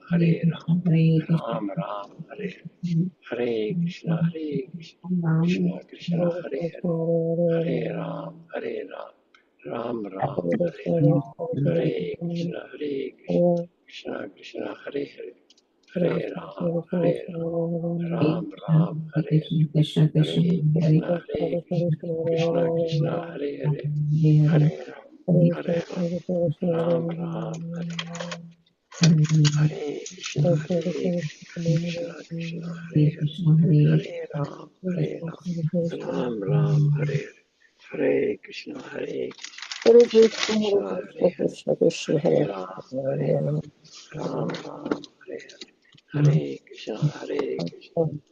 Hare Ram, Ram Ram, Hare Hare Krishna, Krishna Krishna, Hare Hare, Hare Ram, Ram Ram, Hare Hare Krishna, Krishna Krishna, Hare Hare, Hare Ram, Ram Ram, Hare Hare Krishna, Krishna Krishna, Hare Hare, Hare Ram, Ram Ram, Hare Hare Krishna, Krishna Krishna, Hare Hare, Hare Ram, Ram Ram, Hare Hare, Hare Krishna, Krishna Krishna, Hare Hare, Hare Ram, Ram Ram, Hare Hare, Hare Krishna,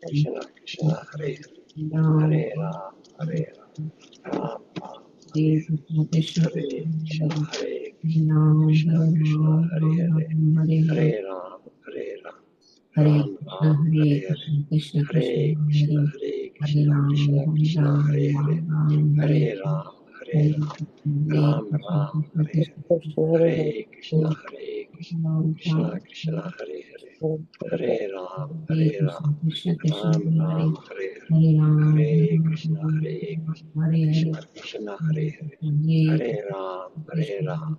Krishna Krishna, Hare Hare, Hare Ram, Ram Ram, Hare Hare Krishna, Krishna Krishna, Hare Hare, Hare Ram, Ram Ram, Hare Hare, Hare Krishna, Krishna Krishna, Hare Hare, Hare Ram, Ram Ram, Hare Hare, Hare Krishna, Krishna Krishna, Hare Hare, Hare Ram, Ram Ram, Hare Hare, Hare Krishna, Krishna Krishna, Hare Hare, Hare Ram,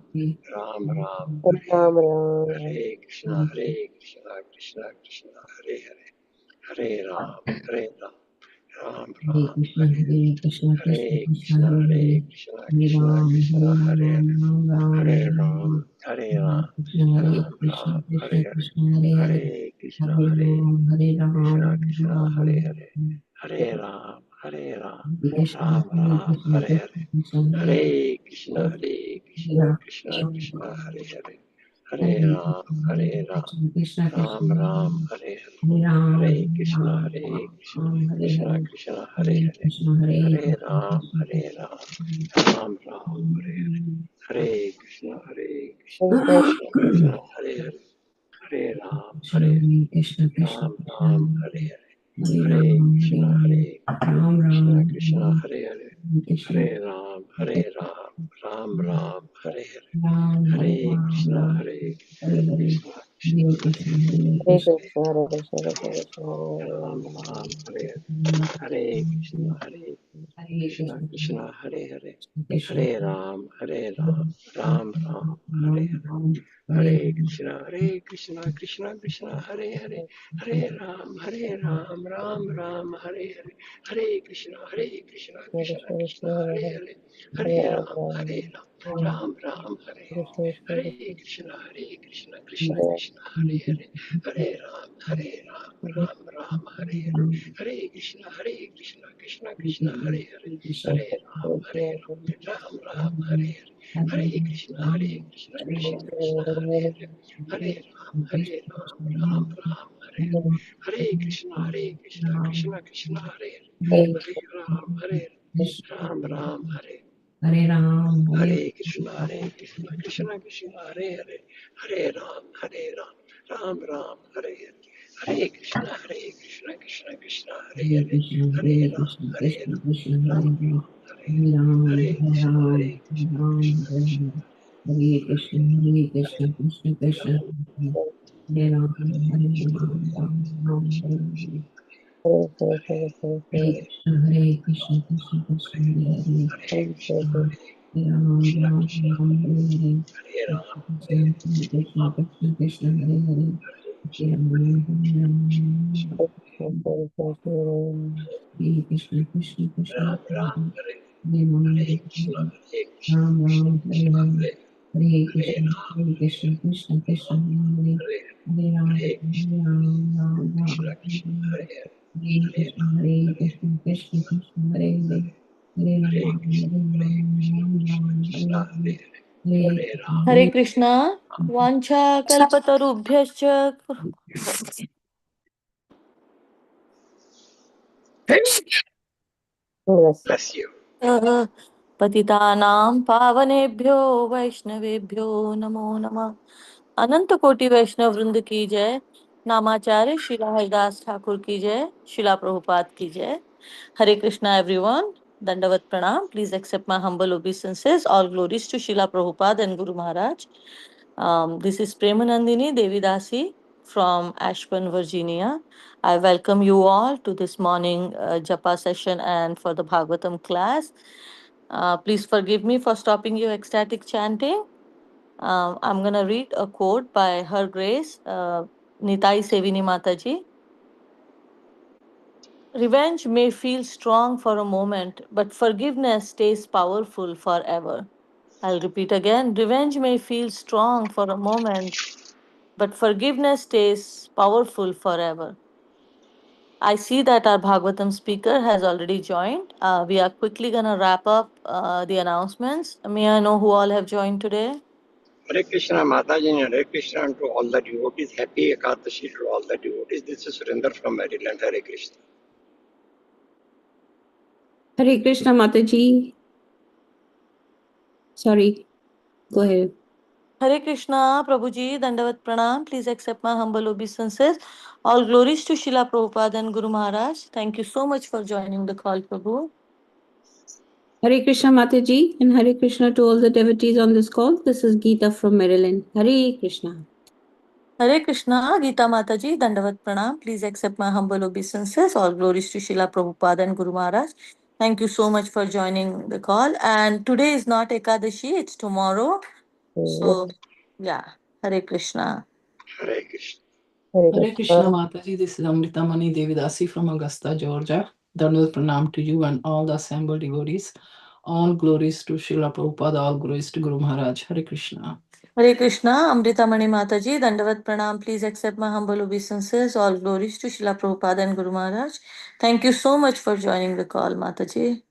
Ram Ram, Hare Hare, Hare Krishna, Krishna Krishna, Hare Hare, Hare Ram, Ram Ram, Hare Hare Krishna, Krishna Krishna, Hare Hare, Hare Ram, Ram Ram, Hare Hare, Hare Krishna, Krishna Hare Hare, Hare Ram, Ram Ram, Hare Hare, Hare Krishna, Krishna Krishna, Hare Hare, Hare Ram, Ram Ram, Hare Hare, Hare Krishna, Krishna Krishna, Hare Hare, Hare Ram, Ram Ram, Hare Hare, Hare Krishna, Krishna Krishna, Hare Hare, Hare Ram, Ram Ram, Hare Hare, Hare Krishna, Krishna Hare Hare, Hare Ram, Ram Ram, Hare Hare, Hare Krishna, Krishna Krishna, Hare Ram Ram, Hare Hare, Hare Krishna, Krishna Krishna, Hare Hare, Hare Ram, Ram Ram, Hare Hare, Hare Krishna, Krishna Krishna, Hare Hare, Hare Ram, Ram Ram, Hare Hare, Hare Krishna, Krishna Krishna, Hare Hare, Hare Ram, Ram Ram, Hare Hare, Hare Krishna, Krishna Krishna, Hare Hare, Hare Ram, Ram Ram, Hare Hare, Hare Krishna, Krishna Krishna, Hare Hare, Hare Ram, Ram Ram, Hare Hare, Hare Krishna, Krishna Krishna, Hare Hare, Hare Ram, Ram Ram, Hare Hare, Hare Krishna, Krishna Krishna, Hare Hare, Hare Ram, Ram Ram, Hare Hare Krishna, Krishna Krishna, Hare Hare, Hare Ram, Ram Ram, Hare Hare, Hare Krishna, Krishna Krishna, Hare Hare, Hare Ram, Ram Ram, Hare Hare, Hare Krishna, Krishna Krishna, Hare Krishna, Krishna Krishna, Hare Ram, Ram, Hare Krishna, Ram Ram, Hare Krishna, Krishna Krishna, Hare Ram, Hare Hare Krishna, Krishna, Hare Hare, Hare Ram, Hare Krishna, Krishna, Hare Hare, Hare Ram, Hare Krishna. Vancha kalpatarubhyascha. bless you. पतितानां पावनेभ्यो वैष्णवेभ्यो नमो नमः. अनंत कोटि वैष्णव वृंद की जय. नामाचार्य श्रीला हरिदास ठाकुर की जय. शिला प्रभुपाद की जय. Hare Krishna everyone. Dandavat pranam. Please accept my humble obeisances. All glories to Srila Prabhupada and Guru Maharaj. This is Premanandini Devidasi from Ashburn, Virginia. I welcome you all to this morning japa session and for the Bhagavatam class. Please forgive me for stopping your ecstatic chanting. I'm going to read a quote by Her Grace, Nitai Sevini Mataji. Revenge may feel strong for a moment, but forgiveness stays powerful forever. I'll repeat again. Revenge may feel strong for a moment, but forgiveness stays powerful forever. I see that our Bhagavatam speaker has already joined. We are quickly going to wrap up the announcements. May I know who all have joined today? Hare Krishna Mataji and Hare Krishna and to all the devotees. Happy Ekadashi to all the devotees. This is Surinder from Maryland. Hare Krishna. Hare Krishna Mataji. Sorry, go ahead. Hare Krishna, Prabhuji, Dandavat Pranam. Please accept my humble obeisances. All glories to Srila Prabhupada and Guru Maharaj. Thank you so much for joining the call, Prabhu. Hare Krishna Mataji and Hare Krishna to all the devotees on this call. This is Geeta from Maryland. Hare Krishna. Hare Krishna, Geeta Mataji, Dandavat Pranam. Please accept my humble obeisances. All glories to Srila Prabhupada and Guru Maharaj. Thank you so much for joining the call. And today is not Ekadashi, it's tomorrow. So, yeah, Hare Krishna. Hare Krishna. Hare Krishna Mataji, this is Amritamani Devidasi from Augusta, Georgia. Dharma Pranam to you and all the assembled devotees. All glories to Srila Prabhupada, all glories to Guru Maharaj. Hare Krishna. Hare Krishna, Amritamani Mataji, Dandavat Pranam. Please accept my humble obeisances. All glories to Srila Prabhupada and Guru Maharaj. Thank you so much for joining the call, Mataji.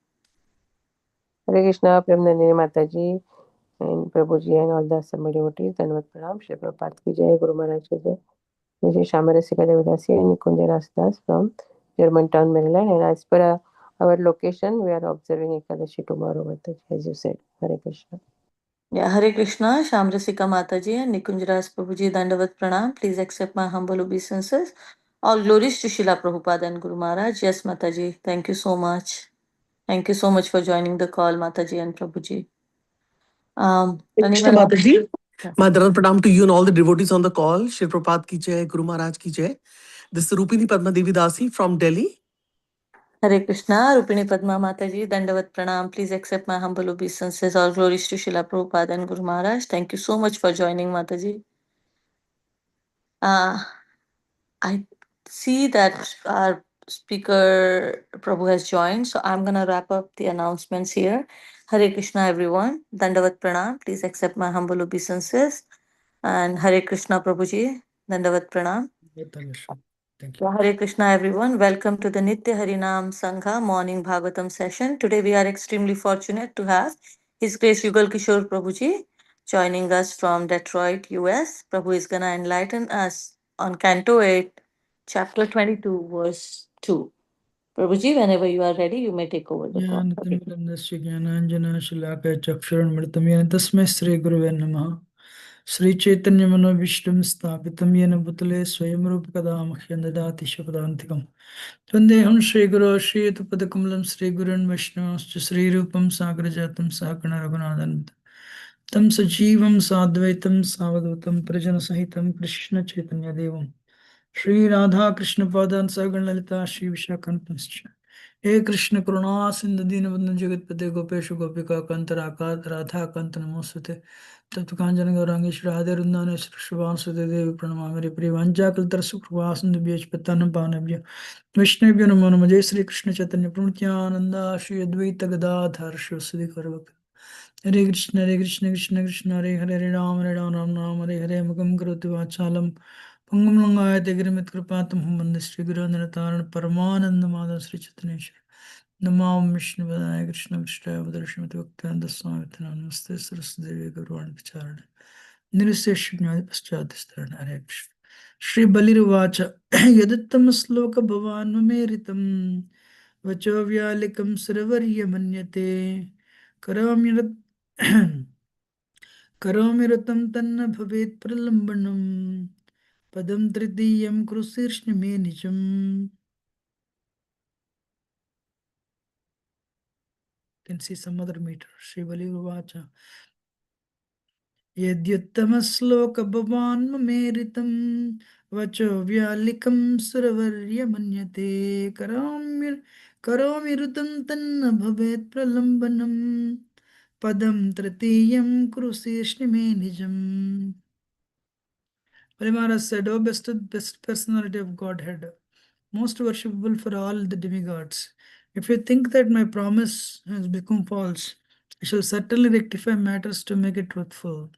Hare Krishna, Premnandini Mataji, and Prabhuji and all the assembled devotees. Dhanavad Pranam, Shri Prabhupada ki jai, Guru Maharaj ki jai. This is Shamarasika Devidasi and Nikunja Rasdas from Germantown, Maryland. And as per our location, we are observing Ekadashi tomorrow, Mataji, as you said. Hare Krishna. Yeah, Hare Krishna, Shamrasika Mataji and Nikunjaras Prabhuji, Dandavat Pranam. Please accept my humble obeisances. All glories to Srila Prabhupada and Guru Maharaj. Yes, Mataji. Thank you so much. Thank you so much for joining the call, Mataji and Prabhuji. Krishna Mataji, my Dhanavad Pranam to you and all the devotees on the call. Shri Prabhupada ki jai, Guru Maharaj ki jai. This is Rupini Padma Devi Dasi from Delhi. Hare Krishna, Rupini Padma Mataji, Dandavat Pranam. Please accept my humble obeisances. All glories to Srila Prabhupada and Guru Maharaj. Thank you so much for joining, Mataji. I see that our speaker Prabhu has joined, so I'm gonna wrap up the announcements here. Hare Krishna, everyone. Dandavat Pranam. Please accept my humble obeisances. And Hare Krishna, Prabhuji. Dandavat Pranam. Thank you. Hare Krishna, everyone. Welcome to the Nitya Harinam Sangha morning Bhagavatam session. Today we are extremely fortunate to have His Grace Yugal Kishore Prabhuji joining us from Detroit, US. Prabhu is going to enlighten us on Canto 8, Chapter 22, verse 2. Prabhuji, whenever you are ready, you may take over the call. तस्मै श्री गुरुवे नमः श्री चैतन्य मनोभीष्टं स्थापितं येन भूतले स्वयं रूप कदा मह्यं ददाति शपदान्तिकम् वन्देऽहं श्रीगुरो श्रीयुतपदकमलं श्रीगुरुन् वैष्णवांश्च श्रीरूपं साग्रजातं सहगण रघुनाथान्वितं तं सजीवं साद्वैतं सावधूतं प्रजनसहितं कृष्ण चैतन्यदेवं श्री राधा कृष्ण पादान् सहगण ललिता श्री विशाखान्वितंश्च हे कृष्ण करुणा सिंधु दीनबंधु जगतपते गोपेश गोपिका कांत राधा कांत नमोस्तुते तप्त कांचन गौरांगी श्री राधे वृंदावन श्रीवासुदे देवी प्रणमा मेरे प्रिय वांछाकल्तर सुप्रवासंद बीज पतन पानभ्य वैष्णव्य नमो नमः जय श्री कृष्ण चैतन्य प्रभुनित्यानंद श्री अद्वैत गदाधर शिवसुदि गौरभक्त हरे कृष्ण कृष्ण कृष्ण हरे हरे हरे राम राम हरे हरे मुखम करोति वाचालम पंगुम लंगायते गिरिमित कृपातम हम वंदे श्री गुरु निरतारण परमानंद माधव श्री चैतन्येश्वर नमामि विष्णु पदाय कृष्ण पृष्ठाय वदर्शमित भक्तान दस्वामित नमस्ते सरस्वती गौरवाणी विचारण निरशेषज्ञाति पश्चात स्तरण हरे कृष्ण श्री बलिर्वाच यदुत्तम श्लोक भवान् ममेरितं वचो व्यालिकं सुरवर्य मन्यते करोमि करोमि रतं तन्न भवेत् प्रलम्बनम् पदं तृतीयं कृशीर्ष्ण मे निजम् can see some other meter. Shri Bali Uvacha. यद्युत्तमश्लोकभवान् ममेरितं वचो व्यालिकं सुरवर्यमन्यते करोमि ऋतं तन्न भवेत् प्रलम्बनम् पदं तृतीयं कुरुशीर्ष्णि मे निजम्. Bali Maharaj said, O best personality of Godhead, most worshipable for all the demigods, if you think that my promise has become false, I shall certainly rectify matters to make it truthful.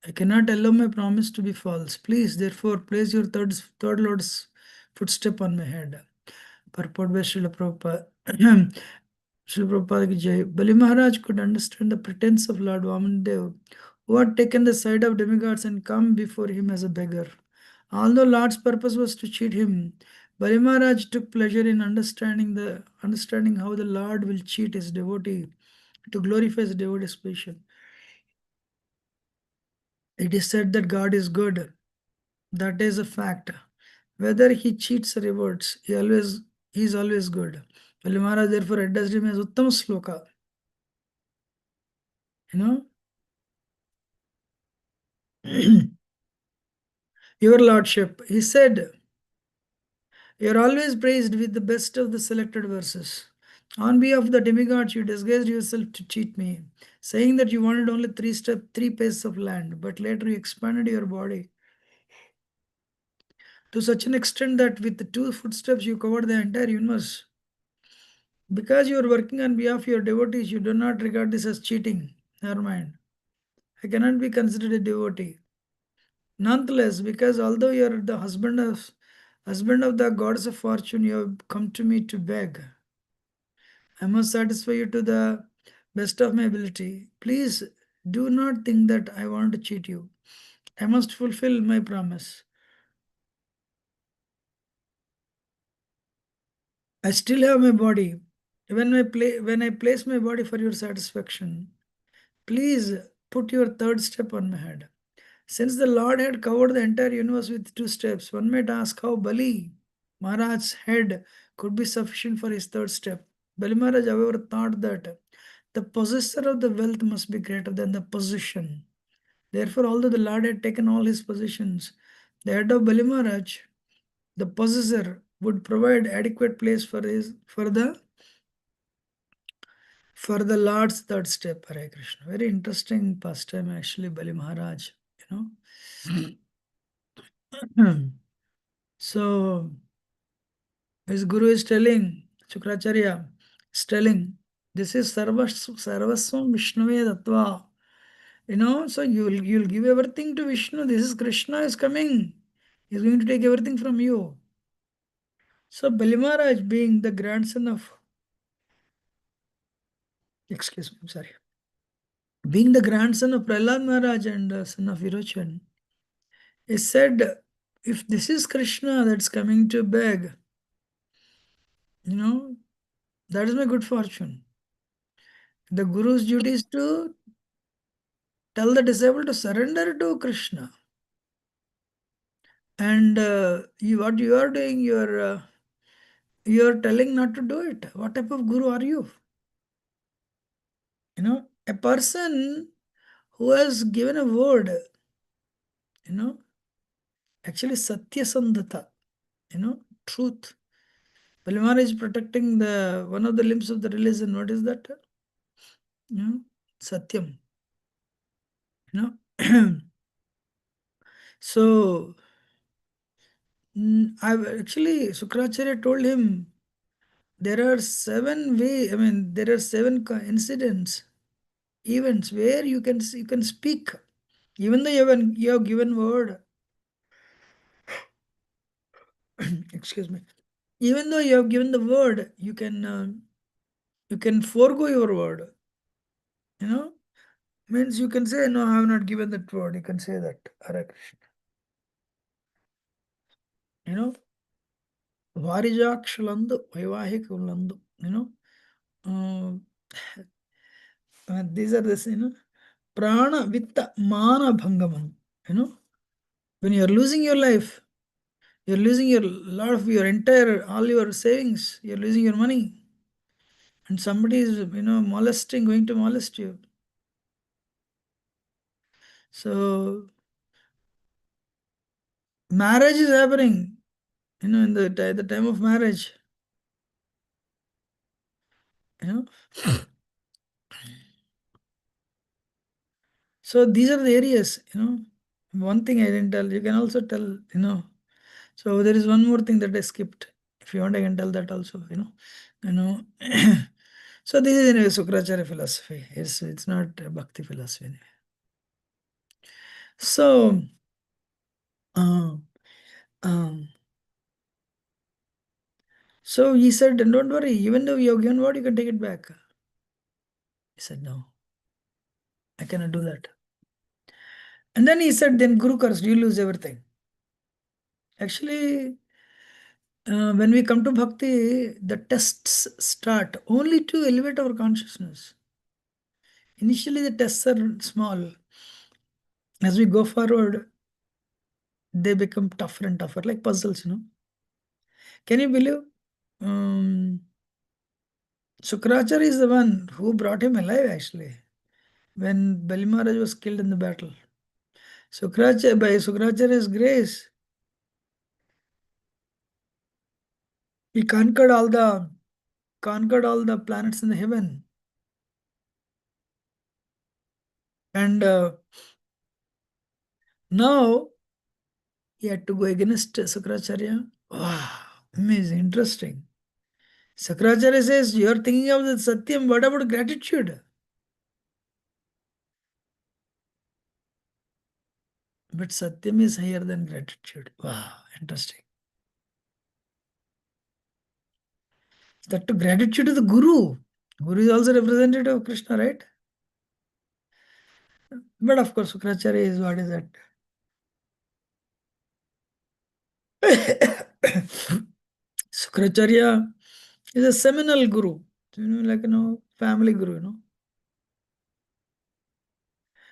I cannot allow my promise to be false. Please, therefore, place your third Lord's footstep on my head. Purport by Srila Prabhupada. Srila Prabhupada ki Jai. Bali Maharaj could understand the pretense of Lord Vamandev, who had taken the side of demigods and come before him as a beggar. Although Lord's purpose was to cheat him, Bali Maharaj took pleasure in understanding how the Lord will cheat his devotee to glorify his devotee's position. It is said that God is good. That is a fact. Whether he cheats or rewards, he is always good. Bali Maharaj therefore addressed him as Uttam Sloka. Your Lordship, he said, you are always praised with the best of the selected verses. On behalf of the demigods, you disguised yourself to cheat me, saying that you wanted only three paces of land, but later you expanded your body to such an extent that with the 2 footsteps you covered the entire universe. Because you are working on behalf of your devotees, you do not regard this as cheating. Never mind. I cannot be considered a devotee. Nonetheless, because although you are the husband of the goddess of fortune, you have come to me to beg. I must satisfy you to the best of my ability. Please do not think that I want to cheat you. I must fulfill my promise. I still have my body. When I place my body for your satisfaction, please put your third step on my head. Since the Lord had covered the entire universe with 2 steps, one might ask how Bali Maharaj's head could be sufficient for his third step. Bali Maharaj, however, thought that the possessor of the wealth must be greater than the possession. Therefore, although the Lord had taken all his possessions, the head of Bali Maharaj, the possessor, would provide adequate place for the Lord's third step. Hare Krishna. Very interesting pastime, actually, Bali Maharaj. So his guru is telling, Shukracharya is telling, this is Sarvasvam Vishnave Tattva. So you'll give everything to Vishnu. This is Krishna is coming. He's going to take everything from you. So Bali Maharaj, being the grandson of, excuse me, I'm sorry, being the grandson of Prahlad Maharaj and son of Virochan, he said, if this is Krishna that's coming to beg, that is my good fortune. The Guru's duty is to tell the disciple to surrender to Krishna. And what you are doing, you are telling not to do it. What type of Guru are you? A person who has given a word, actually Satya Sandhata, truth. Bali Maharaj is protecting one of the limbs of the religion. What is that? Satyam. So actually Sukracharya told him there are 7 incidents, events where you can speak, even though you have given word. Excuse me. Even though you have given the word, you can forego your word. Means you can say, no, I have not given that word. You can say that. Hare Krishna. Varijakshalandu, Vaivahikulandu. These are this, Prana Vitta Mana Bhangaman. When you are losing your life, you're losing all your savings, you're losing your money. And somebody is, going to molest you. So marriage is happening, in the time of marriage, So these are the areas, One thing I didn't tell, you can also tell, So there is one more thing that I skipped. If you want, I can tell that also, So this is anyway Sukracharya philosophy. It's not a Bhakti philosophy anyway. So, um, so he said, don't worry, even though you have given what, you can take it back. He said, no, I cannot do that. And then he said, then Guru cursed, you lose everything. Actually, when we come to bhakti, the tests start only to elevate our consciousness. Initially, the tests are small. As we go forward, they become tougher and tougher, like puzzles, Can you believe? Sukracharya is the one who brought him alive, actually, when Bali Maharaj was killed in the battle. By Sukracharya's grace, he conquered all the planets in the heaven. And now he had to go against Sukracharya. Wow, amazing, interesting. Sukracharya says, you are thinking of the Satyam, what about gratitude? But Satyam is higher than gratitude. Wow, interesting. That to gratitude to the Guru. Guru is also representative of Krishna, right? But of course, Sukracharya is what is that? Sukracharya is a seminal guru, like family guru,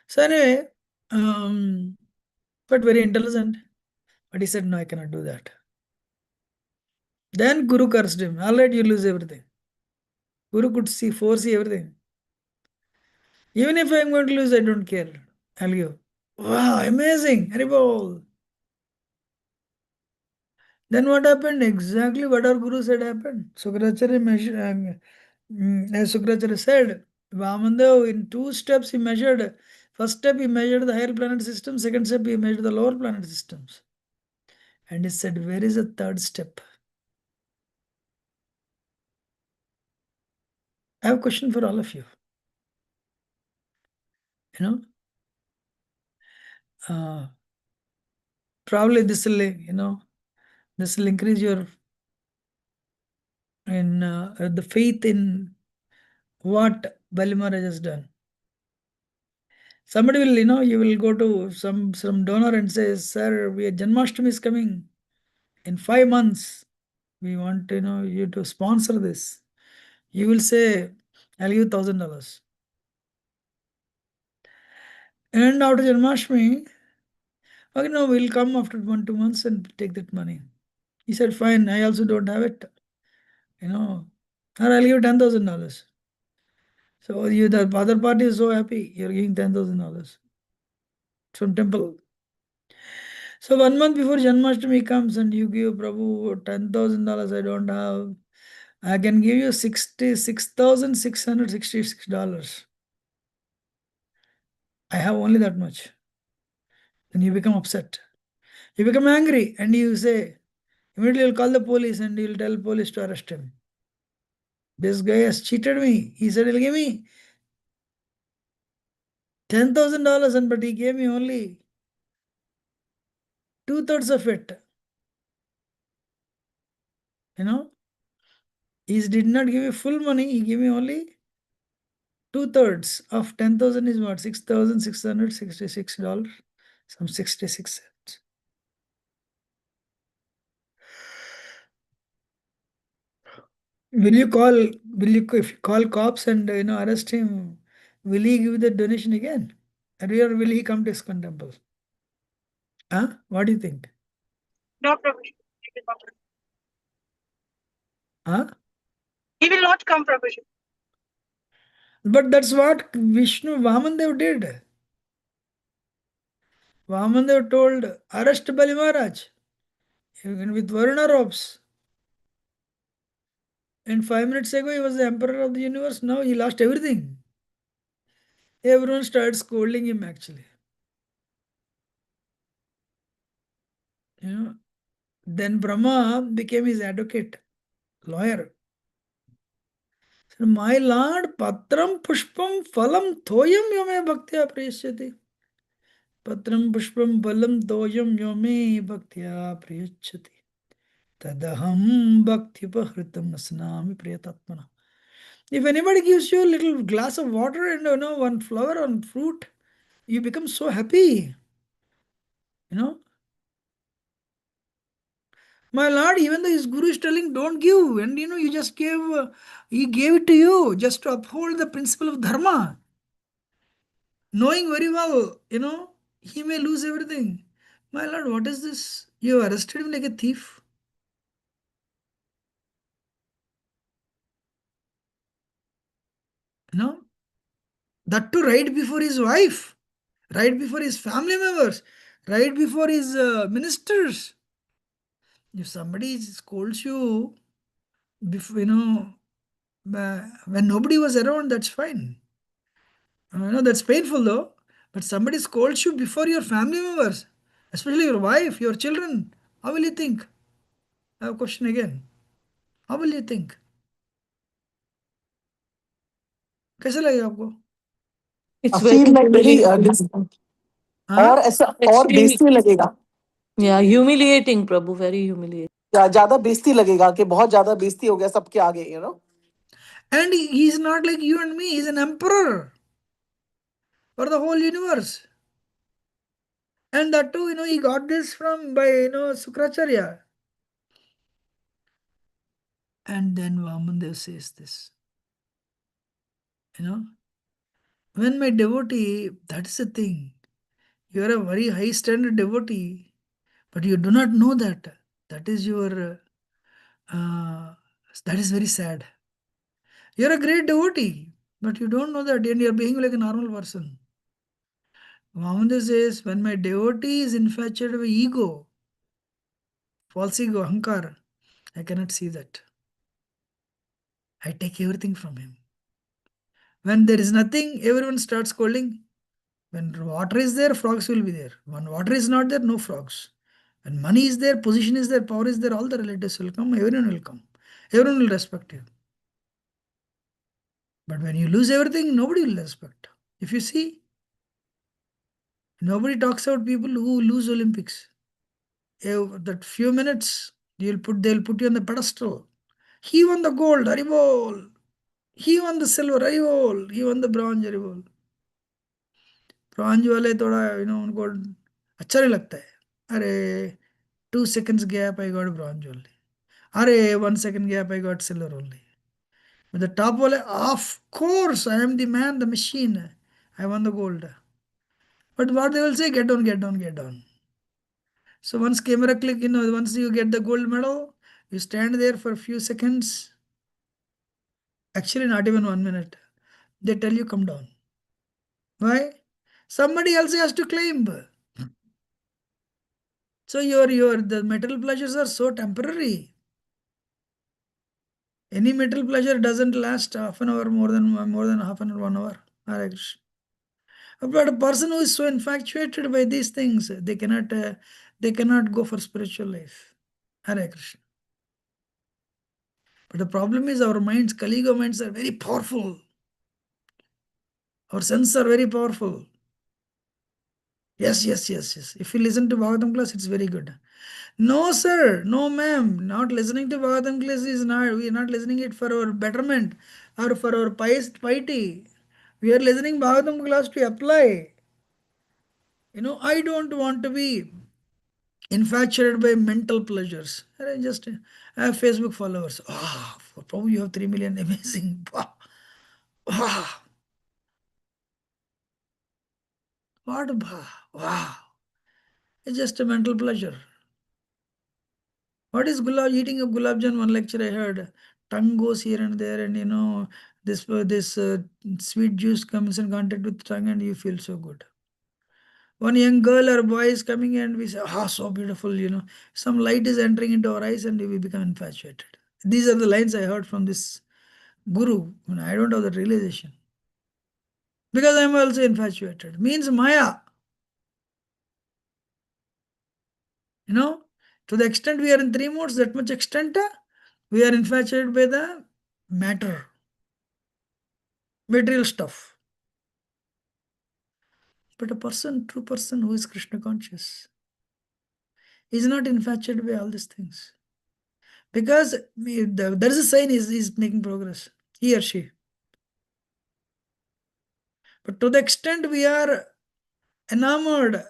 So anyway, but very intelligent. But he said, no, I cannot do that. Then Guru cursed him. All right, you lose everything. Guru could foresee everything. Even if I'm going to lose, I don't care. I'll give. Wow, amazing. Haribol. Then what happened? Exactly what our Guru said happened. Sukracharya measured, as Sukracharya said, Vamandev, in 2 steps he measured. First step he measured the higher planet system. Second step he measured the lower planet systems. And he said, where is the third step? I have a question for all of you. Probably this will, this will increase your the faith in what Bali Maharaj has done. Somebody will, you will go to some donor and say, sir, Janmashtami is coming in 5 months. We want, you to sponsor this. You will say, I'll give $1,000. And after Janmashtami, okay, no, we'll come after 1-2 months and take that money. He said, fine, I also don't have it. Or I'll give $10,000. So the other party is so happy, you're giving $10,000 from temple. So 1 month before Janmashtami comes and you give Prabhu $10,000, I don't have. I can give you $66,666. I have only that much. Then you become upset. You become angry and you say, immediately you'll call the police and you'll tell police to arrest him. This guy has cheated me. He said he'll give me $10,000, but he gave me only 2/3 of it. He did not give me full money. He gave me only 2/3 of 10,000 is what? $6,666. Some 66 cents. If you call cops and arrest him, will he give the donation again? Or will he come to ISKCON temple? Huh? What do you think? No, Prabhu. Huh? He will not come, Prabhu. But that's what Vishnu Vamandev did. Vamandev told, arrest Bali Maharaj, even with Varuna ropes. And 5 minutes ago, he was the emperor of the universe. Now he lost everything. Everyone started scolding him, actually. You know. Then Brahma became his advocate, lawyer. My lord, patram pushpam phalam thoyam yome bhaktya priyashyati. Patram pushpam phalam thoyam yome bhaktya priyashyati. Tadaham bhakti pahritam asnami priyatatmana. If anybody gives you a little glass of water and one flower or fruit, you become so happy. My lord, even though his guru is telling don't give, and you just gave, he gave it to you just to uphold the principle of dharma, knowing very well, he may lose everything. My lord, what is this? You arrested him like a thief. That too right before his wife, right before his family members, right before his ministers. If somebody scolds you, before, when nobody was around, that's fine. That's painful though. But somebody scolds you before your family members, especially your wife, your children. How will you think? I have a question again. How will you think? कैसे लगेगा आपको? It's I very feel like very humiliating. हाँ? और ऐसा और Extremely. बेइज्जती लगेगा Yeah, humiliating, Prabhu, very humiliating. ज्यादा बेइज्जती लगेगा कि बहुत ज्यादा बेइज्जती हो गया सबके आगे. And he's not like you and me. He's an emperor for the whole universe. And that too, he got this from by Sukracharya. And then Vamandev says this. When my devotee, that's the thing. You are a very high standard devotee, but you do not know that. That is your, that is very sad. You are a great devotee, but you don't know that, and you are behaving like a normal person. Vamandev says, when my devotee is infatuated with ego, false ego, ahankar, I cannot see that. I take everything from him. When there is nothing, everyone starts scolding. When water is there, frogs will be there. When water is not there, no frogs. When money is there, position is there, power is there, all the relatives will come, everyone will come. Everyone will respect you. But when you lose everything, nobody will respect. If you see, nobody talks about people who lose Olympics. That few minutes, they'll put you on the pedestal. He won the gold, Haribol. He won the silver, Haribol. He won the bronze, Haribol. Bronze वाले थोड़ा उनको अच्छा नहीं लगता है. अरे 2 seconds gap I got bronze only. अरे 1 second gap I got silver only. But the top wale, of course I am the man, the machine. I won the gold. But what they will say, get on, get on, get on. So once camera click, once you get the gold medal, you stand there for a few seconds. Actually, not even 1 minute. They tell you come down. Why? Somebody else has to claim. So the material pleasures are so temporary. Any material pleasure doesn't last half an hour more than half an hour, 1 hour. Hare Krishna. But a person who is so infatuated by these things, they cannot go for spiritual life. Hare Krishna. But the problem is our minds, Kali Yuga minds are very powerful. Our senses are very powerful. Yes. If you listen to Bhagavatam class, it's very good. No, sir. No, ma'am. Not listening to Bhagavatam class is not. We are not listening it for our betterment or for our piety. We are listening Bhagavatam class to apply. I don't want to be infatuated by mental pleasures. I just have Facebook followers. Probably you have 3 million. Amazing. Wow. What? Wow. It's just a mental pleasure. What is eating of gulab jamun? One lecture I heard. Tongue goes here and there, and this sweet juice comes in contact with tongue, and you feel so good. one young girl or boy is coming and we say, ah, so beautiful, some light is entering into our eyes and we become infatuated. These are the lines I heard from this guru. I don't have that realization. Because I'm also infatuated. Means Maya. To the extent we are in three modes, that much extent we are infatuated by the matter, material stuff. But a true person who is Krishna conscious, is not infatuated by all these things. Because there is a sign is making progress, he or she. But to the extent we are enamored,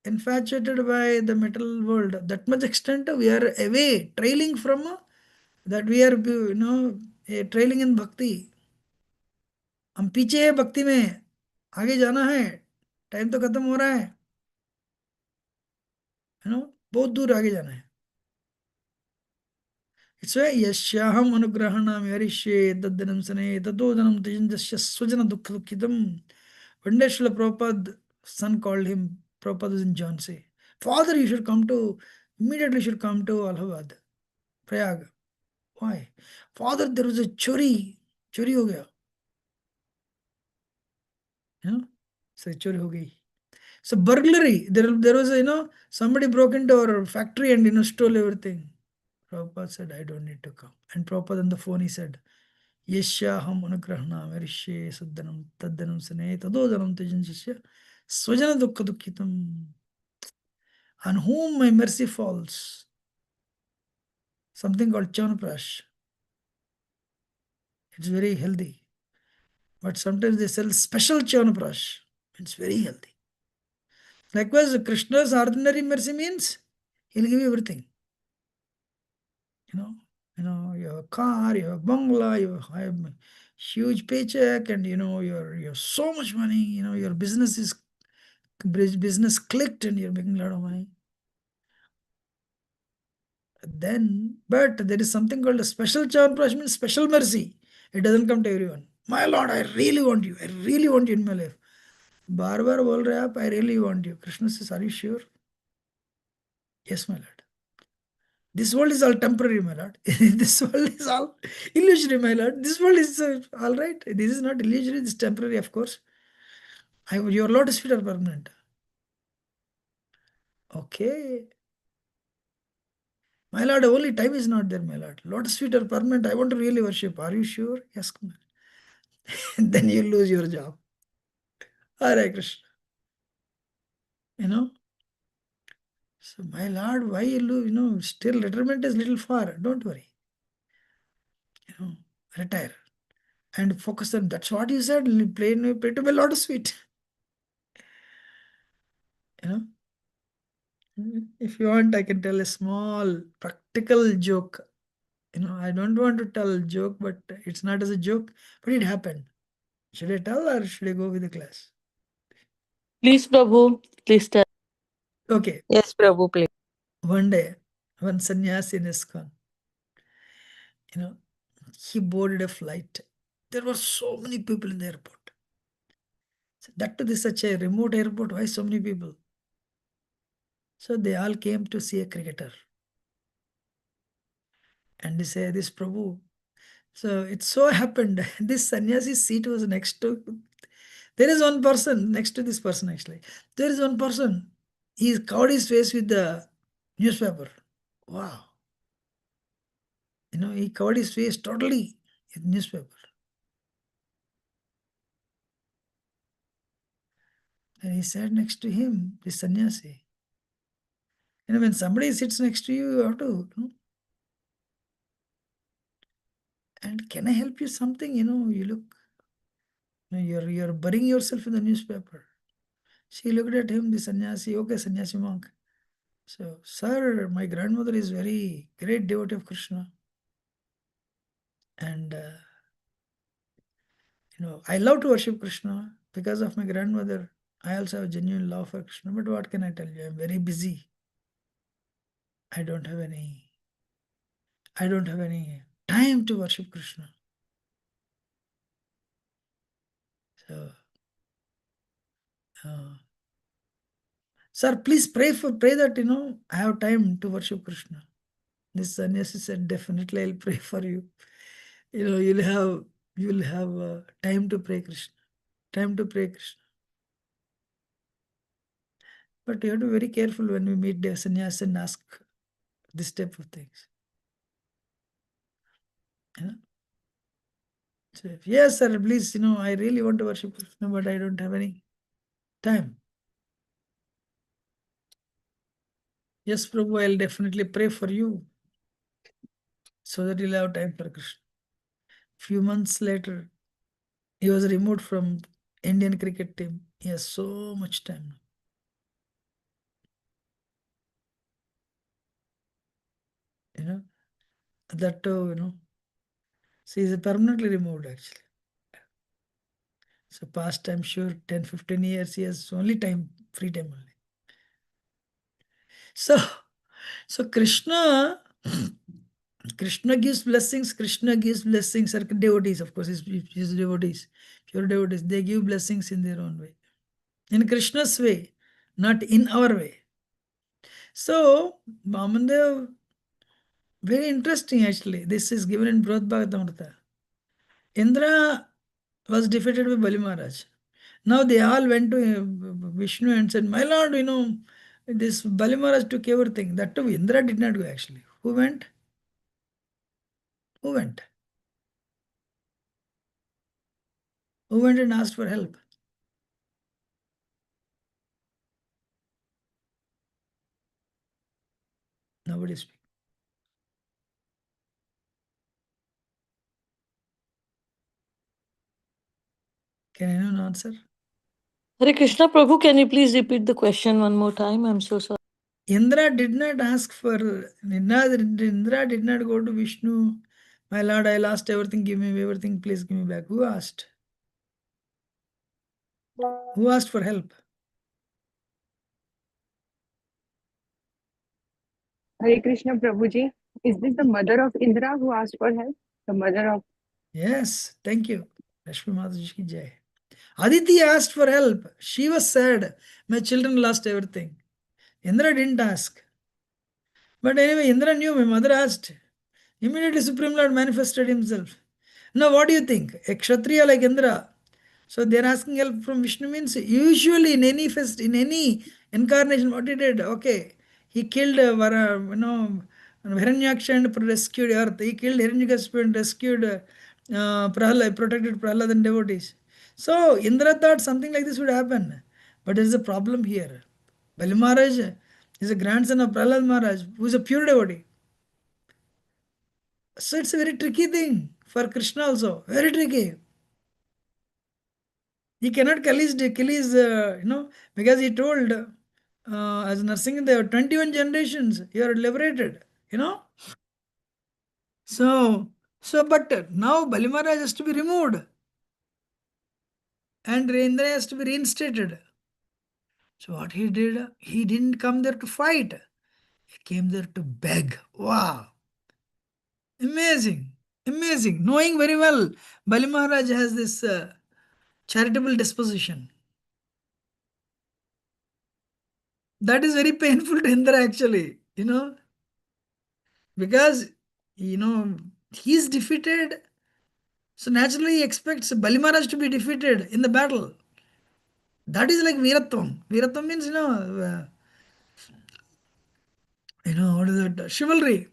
infatuated by the material world, that much extent we are away, trailing from that we are, trailing in bhakti. हम पीछे है भक्ति में, आगे जाना है, time तो खत्म हो रहा है, बहुत दूर आगे जाना है. It's why yashyaham anugrahanam yarishe taddanam sane tadodhanam tejandasya swajana dukkha dukhitam. One day Srila Prabhupada's son called him. Prabhupada was in Jhansi. Father, you should come to, immediately should come to Allahabad, Prayag. Why? Father, there was a chori ho gaya. So chori ho gayi. So burglary, there was somebody broke into our factory and stole everything. Prabhupada said, I don't need to come. And Prabhupada on the phone he said, Yashyaham anugrahana varishe saddhanam taddanam sane tadodanam tejansya swajana dukkha dukkhitam. On whom my mercy falls. Something called Chanaprash. It's very healthy. But sometimes they sell special Chanaprash. It's very healthy. Likewise, Krishna's ordinary mercy means he'll give you everything. You have a car, you have a bungalow, you have a huge paycheck, and you have so much money, your business clicked and you're making a lot of money. But there is something called a special Chavanprash, means special mercy. It doesn't come to everyone. My Lord, I really want you. I really want you in my life. बार बार बोल रहे आप, I really want you. Krishna says, are you sure? Yes, my Lord. This world is all temporary, my Lord. This world is all illusory, my Lord. This world is all right. This is not illusory, this is temporary, of course. Your lotus feet are permanent. Okay. My Lord, only time is not there, my Lord. Lotus feet are permanent. I want to really worship. Are you sure? Yes, Kumar. Then you lose your job. Hare Krishna. So, my Lord, why you lose? Still retirement is little far. Don't worry. Retire. And focus on, that's what you said, pray to my lotus feet. If you want, I can tell a small practical joke. I don't want to tell a joke, but it's not as a joke, but it happened. Should I tell or should I go with the class? Please, Prabhu, please tell. Okay. Yes, Prabhu, please. One day, one sannyasi in ISKCON, he boarded a flight. There were so many people in the airport. So that to such a remote airport, why so many people? So they all came to see a cricketer. And they say, this Prabhu. So it so happened, this sannyasi's seat was next to, there is one person next to this person actually. There is one person. He covered his face with the newspaper. Wow. He covered his face totally with newspaper. And he sat next to him, this sannyasi. When somebody sits next to you, you have to, and can I help you something? You look, you're burying yourself in the newspaper. She looked at him, the sannyasi, okay, sannyasi monk. So, sir, my grandmother is very great devotee of Krishna. And, I love to worship Krishna because of my grandmother. I also have genuine love for Krishna. But what can I tell you? I'm very busy. I don't have any time to worship Krishna. So, Sir, please pray that, I have time to worship Krishna. This sannyasi said, definitely I'll pray for you. You'll have time to pray Krishna. Time to pray Krishna. But you have to be very careful when we meet the sannyas and ask this type of things. So, yes, sir, please, I really want to worship Krishna, but I don't have any time. Yes, Prabhu, I'll definitely pray for you so that you'll have time for Krishna. Few months later, he was removed from Indian cricket team. He has so much time now. That too, so he's permanently removed actually. So past, I'm sure 10, 15 years, he has only time, free time only. So Krishna gives blessings. Krishna gives blessings. Devotees, of course, his devotees, pure devotees, they give blessings in their own way. In Krishna's way, not in our way. So, Vamandev, very interesting actually. This is given in Bhagavatam. Indra was defeated by Bali Maharaj. Now they all went to Vishnu and said, my lord, this Bali Maharaj took everything. That too, Indra did not go actually. Who went? Who went? Who went and asked for help? Nobody speaks. Can anyone answer? Hare Krishna Prabhu, can you please repeat the question one more time? I'm so sorry. Indra did not ask for, Indra did not go to Vishnu. My lord, I lost everything, give me everything, please give me back. Who asked? Who asked for help? Hare Krishna Prabhuji. Is this the mother of Indra who asked for help? The mother of... Yes, thank you. Rashmi Mataji ki jai. Aditi asked for help. She was sad. My children lost everything. Indra didn't ask. But anyway, Indra knew my mother asked. Immediately Supreme Lord manifested himself. Now what do you think? A Kshatriya like Indra. So they're asking help from Vishnu means usually in any incarnation, what he did? Okay, he killed Hiranyaksha and rescued earth. He killed Hiranyakashipu and rescued Prahlad, protected Prahlad and devotees. So Indra thought something like this would happen. But there is a problem here. Bali Maharaj is a grandson of Prahlad Maharaj, who is a pure devotee. So it's a very tricky thing for Krishna also. Very tricky. He cannot kill his because he told, as Narsingadev, 21 generations, you are liberated. But now Bali Maharaj has to be removed. And Indra has to be reinstated. So what he did, he didn't come there to fight. He came there to beg. Wow. Amazing. Amazing. Knowing very well, Bali Maharaj has this charitable disposition. That is very painful to Indra actually, because, he's defeated. So naturally he expects Bali Maharaj to be defeated in the battle. That is like Veeratvam. Veeratvam means, what is that? Chivalry.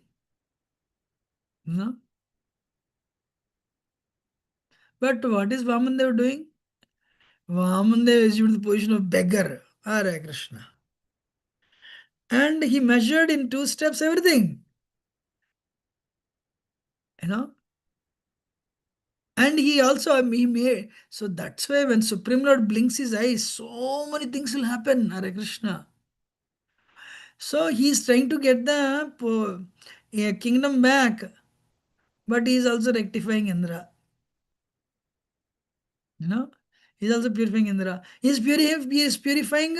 But what is Vamandev doing? Vamandev is in the position of beggar. Hare Krishna. And he measured in 2 steps everything. And he also, he made, so that's why when Supreme Lord blinks his eyes, so many things will happen, Hare Krishna. So he is trying to get the kingdom back, but he is also rectifying Indra. He is also purifying Indra. He is purifying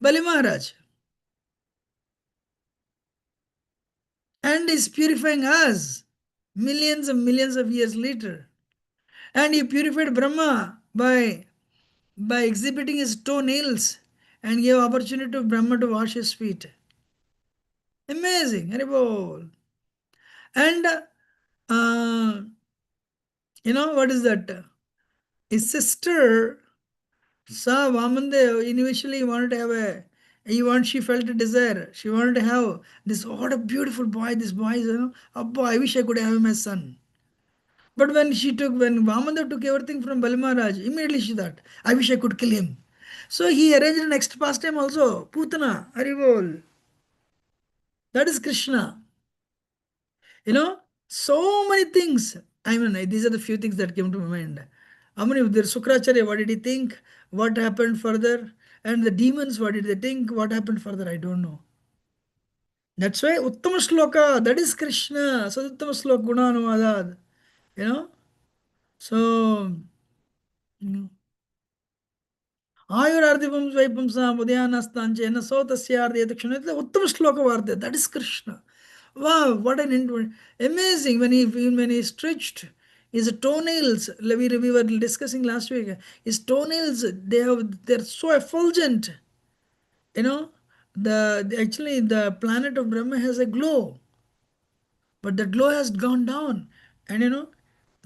Bali Maharaj. And is purifying us millions and millions of years later. And he purified Brahma by by exhibiting his toenails and gave opportunity to Brahma to wash his feet. Amazing, Haribol. And what is that? His sister saw Vamandev. Initially wanted to have she felt a desire. She wanted to have this, what a beautiful boy, this boy is, Abba, I wish I could have him as son. But when Vamandev took everything from Bali Maharaj, immediately she thought, I wish I could kill him. So he arranged the next pastime also, Putana, Haribol. That is Krishna. So many things. I mean, these are the few things that came to my mind. How many there? Sukracharya, what did he think? What happened further? And the demons, what did they think? What happened further? I don't know. That's why Uttama Shloka, that is Krishna. So Uttama Shloka Gunanumadad. So, Ayurardipam Svaipamsa Udyanastanje Sotasyardya Uttama Shloka Vardya. That is Krishna. Wow, what an amazing when he stretched his toenails. We were discussing last week. His toenails, they're so effulgent. Actually the planet of Brahma has a glow, but the glow has gone down, and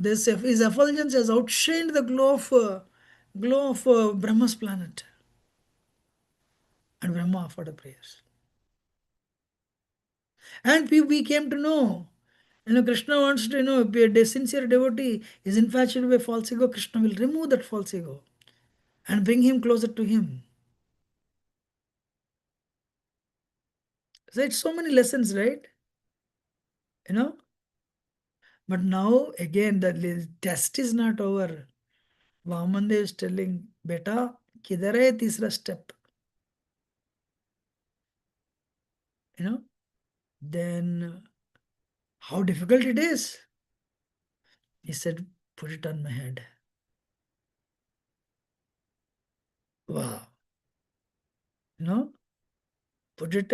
his effulgence has outshined the glow of Brahma's planet, and Brahma offered a prayers. And we came to know, Krishna wants to, be a sincere devotee is infatuated by false ego. Krishna will remove that false ego and bring him closer to him. So it's so many lessons, right? But now again, the test is not over. Vamandev is telling, Beta, kidhar hai tisra step? Then how difficult it is? He said, put it on my head. Wow. Put it,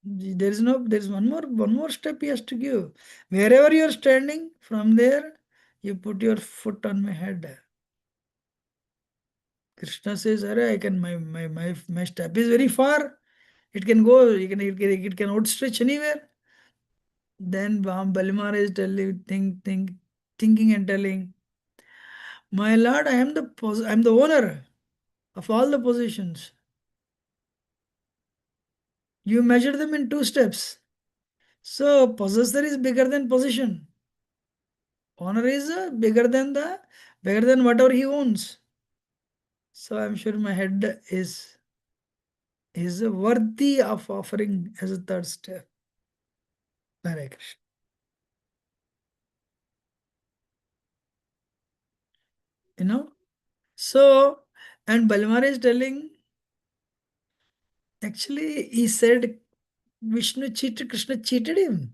there's one more step he has to give. Wherever you're standing, from there, you put your foot on my head. Krishna says, Arey, I can, my step is very far. It can go, it can outstretch anywhere. Then Balimara is thinking and telling, my Lord, I'm the owner of all the positions. You measure them in 2 steps. So possessor is bigger than position. Honor is bigger than whatever he owns. So I'm sure my head is worthy of offering as a 3rd step. Hare Krishna. So, and Balimara is telling, actually he said Krishna cheated him.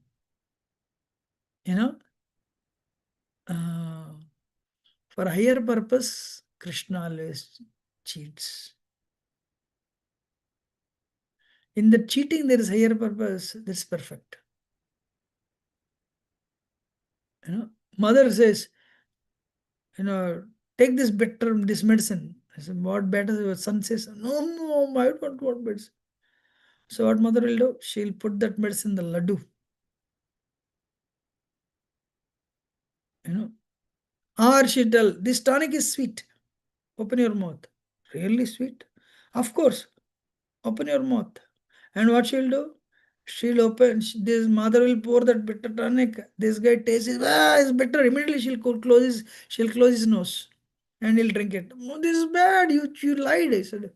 For higher purpose, Krishna always cheats. In the cheating, there is higher purpose. That's perfect. Mother says, take this medicine. I said, what better? Your son says, no, I don't want medicine. So what mother will do? She'll put that medicine in the laddu. Or she'll tell, this tonic is sweet. Open your mouth. Really sweet? Of course. Open your mouth. And what she'll do? She'll open, this mother will pour that bitter tonic. This guy tastes it, it's bitter. Immediately she'll close his nose and he'll drink it. Oh, this is bad. You lied. I said,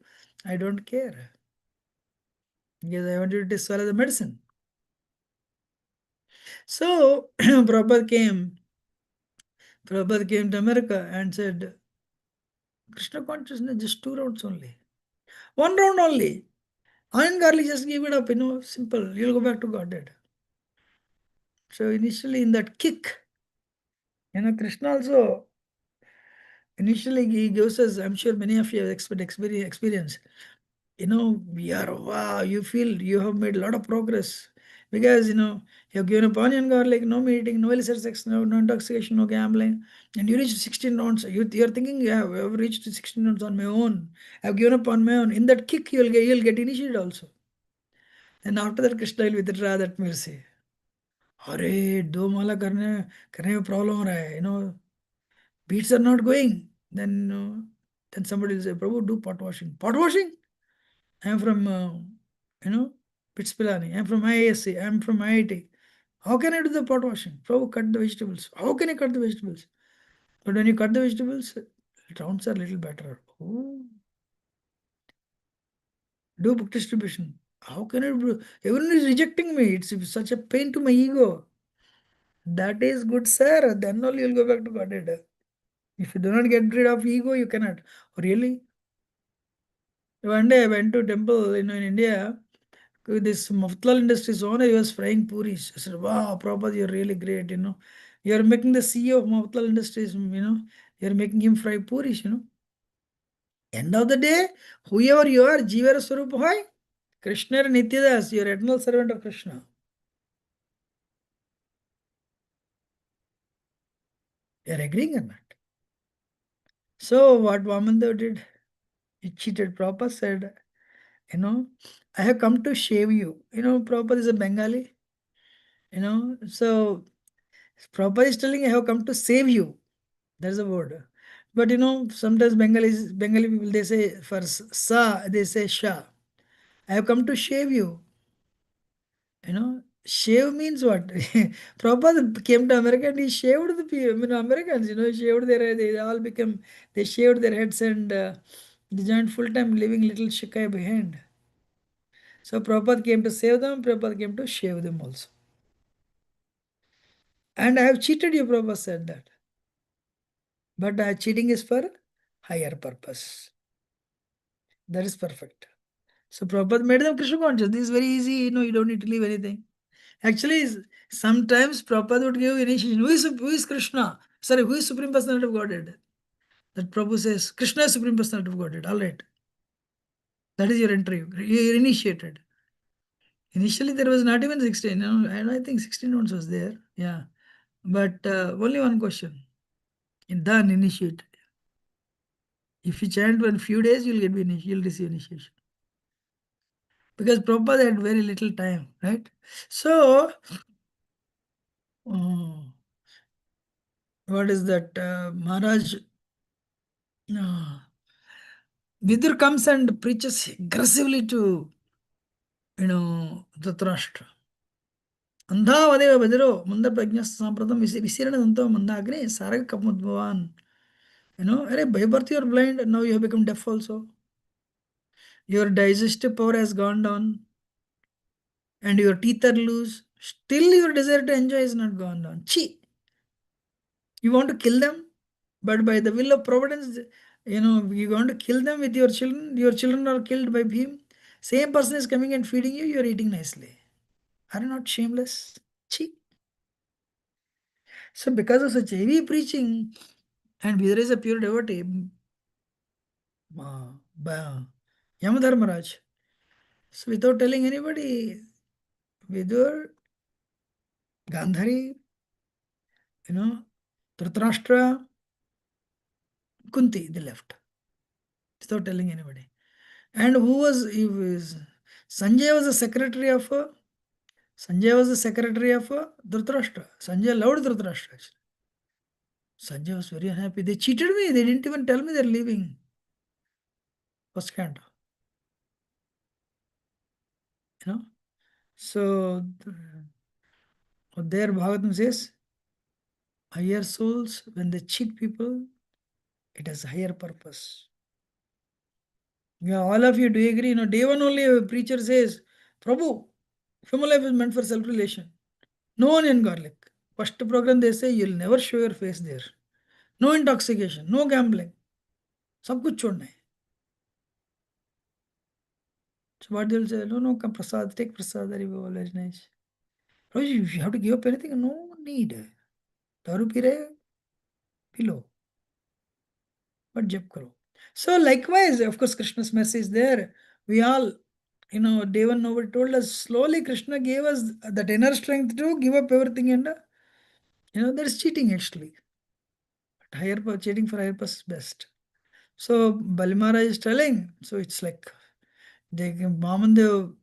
I don't care. Because I want you to swallow the medicine. So Prabhupada came to America and said, Krishna consciousness, just 2 rounds only. 1 round only. Iron garlic, just give it up, simple. You'll go back to Godhead. So initially in that kick, Krishna also, initially he gives us, I'm sure many of you have experience. We are, wow, you feel you have made a lot of progress. Because, you have given up onion garlic, no meeting, no illicit sex, no intoxication, no gambling, and you reach 16 rounds. You're thinking, yeah, I've reached 16 rounds on my own. I've given up on my own. In that kick, you'll get initiated also. And after that, Krishna will withdraw that mercy. अरे 2 माला करने में problem हो रहा है, beats are not going. Then somebody will say, Prabhu, do pot washing. Pot washing? I am from, Pits Pilani. I am from IASC. I am from IIT. How can I do the pot washing? Prabhu, cut the vegetables. How can I cut the vegetables? But when you cut the vegetables, rounds are a little better. Oh. Do book distribution. How can I do? Everyone is rejecting me. It's such a pain to my ego. That is good, sir. Then only you'll go back to Godhead. If you do not get rid of ego, you cannot. Really? One day I went to temple, in India. This Motilal Industries owner, he was frying puris. I said, wow, Prabhupada, you're really great, You're making the CEO of Motilal Industries, you're making him fry puris, End of the day, whoever you are, Jivara Swarup Hoy, Krishna Nityadas, you're eternal servant of Krishna. You're agreeing or not? So what Vamandev did, he cheated. Prabhupada said, I have come to shave you. Prabhupada is a Bengali. So Prabhupada is telling, I have come to save you. That's the word. But sometimes Bengali people, they say for sa, they say sha. I have come to shave you. Shave means what? Prabhupada came to America and he shaved the people, Americans, shaved they shaved their heads and they joined full time living little shikai behind. So Prabhupada came to save them, Prabhupada came to shave them also. And I have cheated you, Prabhupada said that. But cheating is for higher purpose. That is perfect. So Prabhupada made them Krishna conscious. This is very easy, you don't need to leave anything. Actually, sometimes Prabhupada would give initiation. Who is Krishna? Sorry, who is Supreme Personality of Godhead? That Prabhu says, Krishna is Supreme Personality of Godhead. All right. That is your entry. You're initiated. Initially, there was not even 16. And I think 16 ones was there. Yeah. But only one question. Done, initiated. If you chant for a few days, you'll receive initiation. Because Prabhupada had very little time, right? So, what is that? Maharaj, Vidur comes and preaches aggressively to, Dhritarashtra. Andhavadeva Viduro, Munda Prajna Sampradam Visirana Danto Mandagre, Sarag Kapmudvavan. By birth you are blind, now you have become deaf also. Your digestive power has gone down and your teeth are loose. Still your desire to enjoy is not gone down. Chi. You want to kill them, but by the will of providence, you want to kill them with your children. Your children are killed by him. Same person is coming and feeding you, you are eating nicely. Are you not shameless? Chi. So because of such heavy preaching, and Vidura is a pure devotee, Yamadharmaraj. So without telling anybody, Vidur, Gandhari, Dhritarashtra, Kunti, they left. Without telling anybody. And he was Sanjay was the secretary of Dhritarashtra. Sanjay loved Dhritarashtra. Sanjay was very unhappy. They cheated me. They didn't even tell me they're leaving. First canto. So there Bhagavatam says, higher souls, when they cheat people, it has higher purpose. Yeah, all of you, do you agree? Day one only a preacher says, Prabhu, human life is meant for self-relation. No onion garlic. First program they say, you'll never show your face there. No intoxication, no gambling. सब कुछ छोड़ना है. So what they'll say, no, come prasad, take prasad, very always nice. Prabhu, you have to give up anything? No need. दारू P रहे P low. But jab karo. So likewise, of course, Krishna's mercy is there. We all day one nobody told us. Slowly Krishna gave us that inner strength to give up everything, and that is cheating actually. But cheating for higher purpose is best. So Balimara is telling, so it's like Vamandev,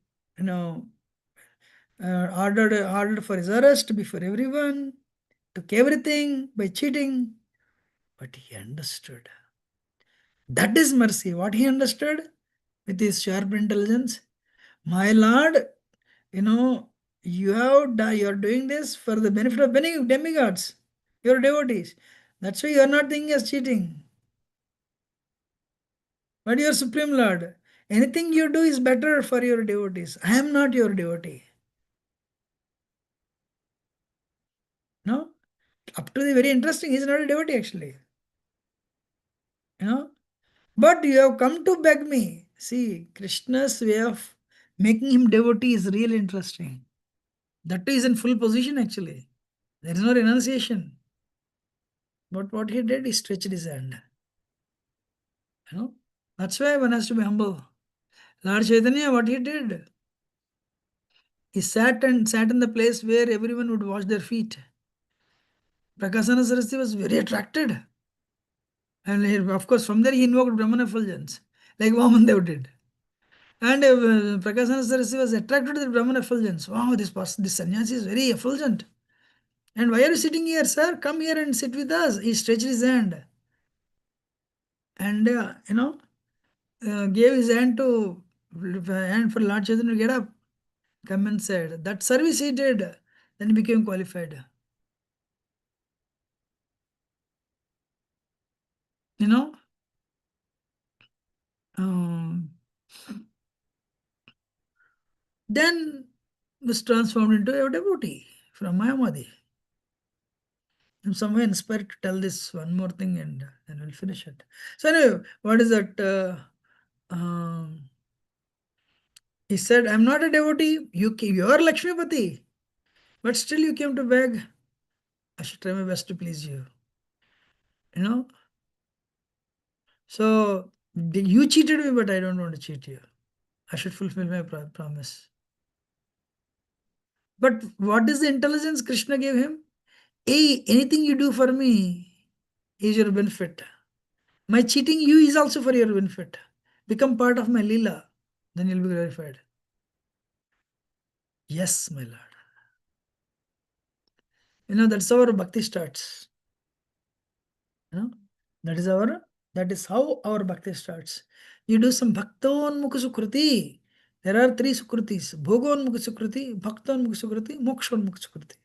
ordered for his arrest before everyone, took everything by cheating, but he understood. That is mercy. What he understood with his sharp intelligence, my Lord, you are doing this for the benefit of demigods, your devotees. That's why you are not thinking as cheating. But your Supreme Lord, anything you do is better for your devotees. I am not your devotee. No? Up to the very interesting, he is not a devotee actually. But you have come to beg me. See, Krishna's way of making him devotee is really interesting. That is in full position actually. There is no renunciation. But what he did, he stretched his hand. That's why one has to be humble. Lord Chaitanya, what he did, he sat in the place where everyone would wash their feet. Prakasana Saraswati was very attracted. And of course, from there he invoked Brahman effulgence, like Vamandev did. And Prakasana Saraswati was attracted to the Brahman effulgence. Wow, this sannyasi is very effulgent. And why are you sitting here, sir? Come here and sit with us. He stretched his hand. And, gave his hand for Lord Chaitanya to get up. Come and said, that service he did, then he became qualified. Then was transformed into a devotee from Mayamadi. I'm somewhere inspired to tell this one more thing and then we'll finish it. So anyway, what is that? He said, I'm not a devotee. You are Lakshmipati. But still you came to beg. I should try my best to please you. So you cheated me, but I don't want to cheat you. I should fulfill my promise. But what is the intelligence Krishna gave him? Hey, anything you do for me is your benefit. My cheating you is also for your benefit. Become part of my lila, then you'll be glorified. Yes, my Lord. That's how our bhakti starts. That is how our bhakti starts. You do some bhaktonmukha sukruti. There are 3 sukrutis: bhogonmukha sukruti, bhaktonmukha sukruti, mokshonmukha sukruti.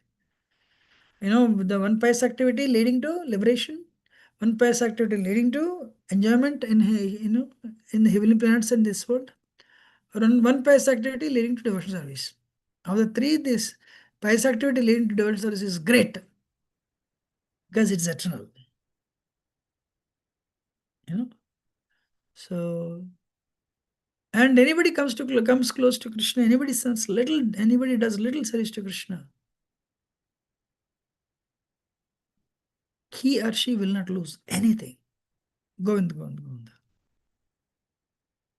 The one pious activity leading to liberation, one pious activity leading to enjoyment in the heavenly planets in this world, or one pious activity leading to devotional service. Of the 3, this pious activity leading to devotional service is great because it's eternal. So, and anybody comes close to Krishna, anybody does little service to Krishna, he or she will not lose anything. Govinda.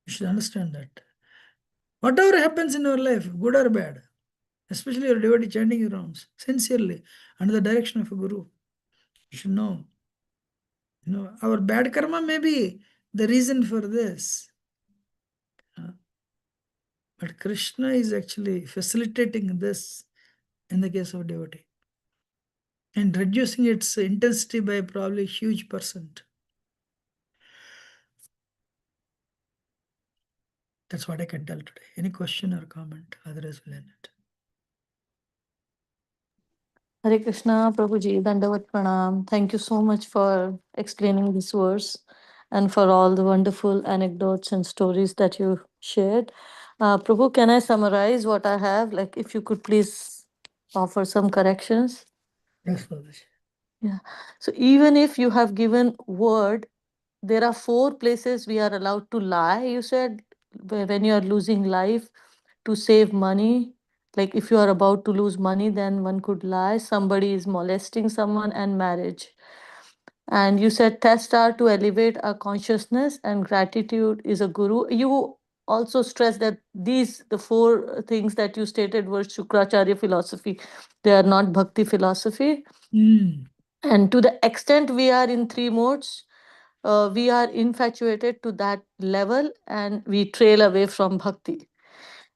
You should understand that. Whatever happens in our life, good or bad, especially your devotee chanting your rounds sincerely under the direction of a guru, you should know. Our bad karma may be the reason for this. But Krishna is actually facilitating this in the case of devotee and reducing its intensity by probably a huge %. That's what I can tell today. Any question or comment? Otherwise, we'll end it. Hare Krishna, Prabhuji, Dandavat Pranam. Thank you so much for explaining this verse and for all the wonderful anecdotes and stories that you shared. Prabhu, can I summarize what I have? Like, if you could please offer some corrections. Yes, Prabhuji. Yeah. So even if you have given word, there are 4 places we are allowed to lie. You said when you are losing life to save money. Like if you are about to lose money, then one could lie. Somebody is molesting someone, and marriage. And you said tests are to elevate our consciousness, and gratitude is a guru. You also stress that the four things that you stated were Shukracharya philosophy. They are not bhakti philosophy. And to the extent we are in three modes, we are infatuated to that level and we trail away from bhakti.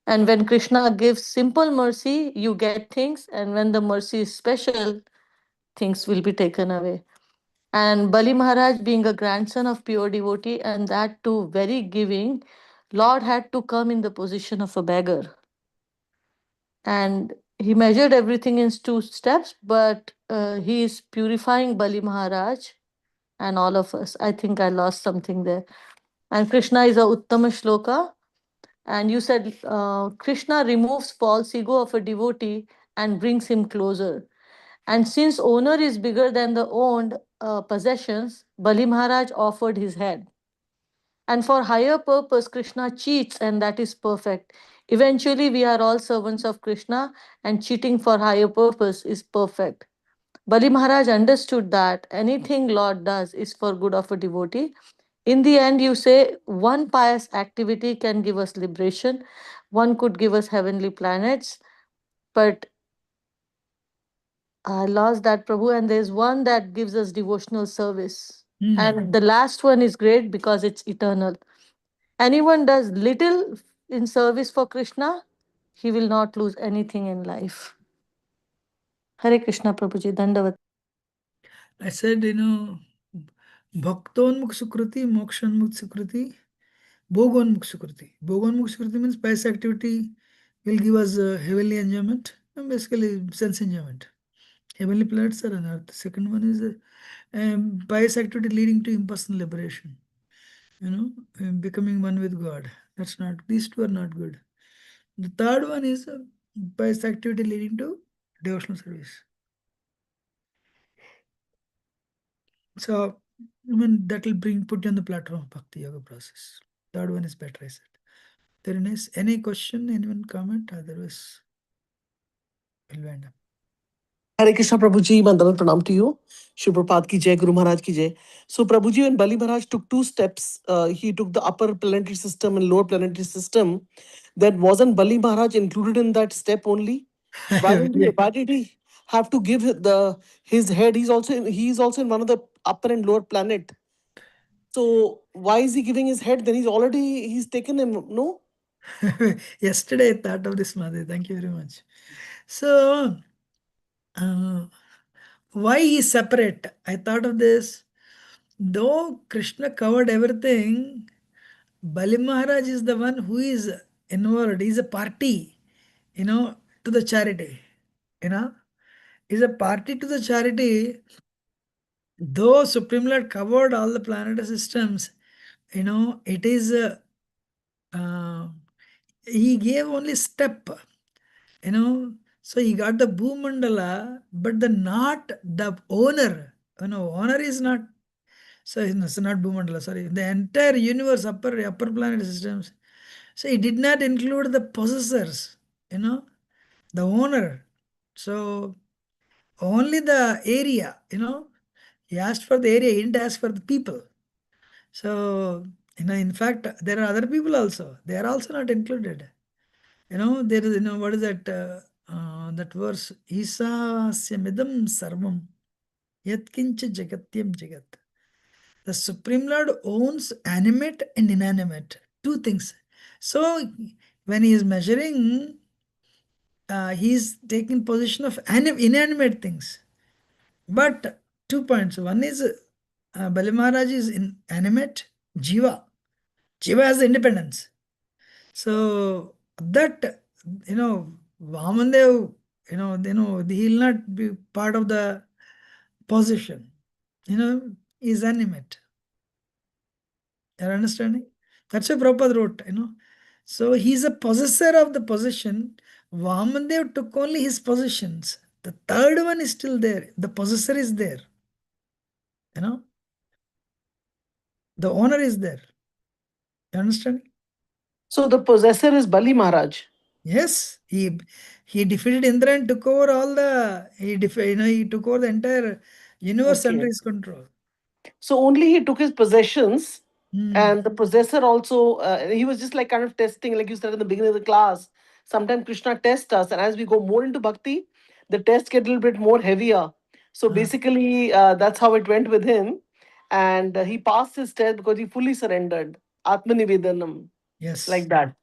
And when Krishna gives simple mercy, you get things, and when the mercy is special, things will be taken away. And Bali Maharaj, being a grandson of pure devotee, and that too very giving, Lord had to come in the position of a beggar. And he measured everything in 2 steps, but he is purifying Bali Maharaj and all of us. I think I lost something there. And Krishna is a Uttama Shloka. And you said Krishna removes false ego of a devotee and brings him closer. And since owner is bigger than the owned possessions, Bali Maharaj offered his head. And for higher purpose, Krishna cheats, and that is perfect. Eventually, we are all servants of Krishna, and cheating for higher purpose is perfect. Bali Maharaj understood that anything Lord does is for good of a devotee. In the end, you say one pious activity can give us liberation, one could give us heavenly planets, but I lost that, Prabhu, and there's one that gives us devotional service. And the last one is great because it's eternal. Anyone does little in service for Krishna, he will not lose anything in life. Hare Krishna, Prabhuji, Dandavat. I said, Bhaktonmukh Sukruti, Mokshanmukh Sukruti, Bhogonmukh Sukruti. Bhogonmukh Sukruti means pious activity will give us heavenly enjoyment, and basically sense enjoyment. Heavenly planets are on earth. The second one is pious activity leading to impersonal liberation. Becoming one with God. These two are not good. The third one is pious activity leading to devotional service. So, that will put you on the platform of Bhakti Yoga process. Third one is better, I said. Very nice. Any question, anyone comment? Otherwise, we'll wind up. Hare Krishna Prabhuji, Mandalam Pranam to you. Shri Prabhupada ki jai, Guru Maharaj ki jai. So Prabhuji, when Bali Maharaj took 2 steps, he took the upper planetary system and lower planetary system. That wasn't Bali Maharaj included in that step only? Why did he have to give his head? He's also in one of the upper and lower planet. So why is he giving his head? Then he's taken him, no? Yesterday I thought of this, Madhu. Thank you very much. So, why he separate? I thought of this. Though Krishna covered everything, Bali Maharaj is the one who is involved. He's a party, to the charity. Is a party to the charity. Though Supreme Lord covered all the planetary systems, it is he gave only step. So he got the Bhumandala, but not the owner. Owner is not. So it's not Bhumandala, sorry. The entire universe, upper planet systems. So he did not include the possessors, the owner. So only the area, he asked for the area, he didn't ask for the people. So, in fact, there are other people also. They are also not included. There is, what is that? That verse, Isasya midam sarvam yatkincha jagatyam jagat. The Supreme Lord owns animate and inanimate, 2 things. So, when he is measuring, he is taking position of inanimate things. But 2 points. One is Bali Maharaj is inanimate, Jiva. Jiva has independence. So that, Vamandev, he will not be part of the position. Is animate. You're understanding? That's what Prabhupada wrote, So he's a possessor of the position. Vamandev took only his positions. The third one is still there. The possessor is there. The owner is there. You understand? So the possessor is Bali Maharaj. Yes, he defeated Indra and took over all the. He took over the entire universe under his control. So only he took his possessions, And the possessor also, he was just like kind of testing, like you said in the beginning of the class. Sometimes Krishna tests us, and as we go more into bhakti, the tests get a little bit more heavier. So basically, that's how it went with him. And he passed his test because he fully surrendered. Atmanivedanam. Yes. Like that.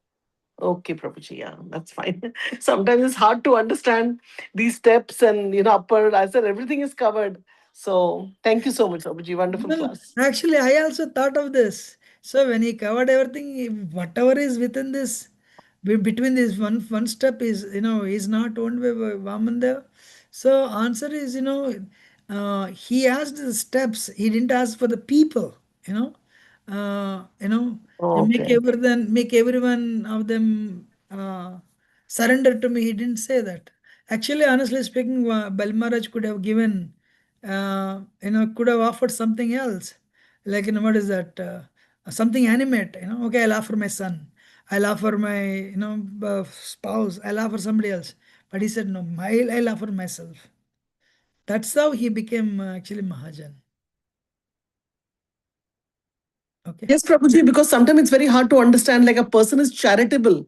Okay, Prabhuji, yeah, that's fine. Sometimes it's hard to understand these steps and, upper. I said everything is covered. So thank you so much, Prabhuji. Wonderful Well, class. actually, I also thought of this. So when he covered everything, whatever is within this, between this one step is, is not owned by Vamandev. So answer is, he asked the steps. He didn't ask for the people. You know, Okay. make everyone of them surrender to me. He didn't say that. Actually, honestly speaking, Bal Maharaj could have given, could have offered something else. Like, what is that? Something animate, okay, I'll offer my son. I'll offer my, spouse. I'll offer somebody else. But he said, no, I'll offer myself. That's how he became actually Mahajan. Okay. Yes, Prabhuji, because sometimes it's very hard to understand, like a person is charitable,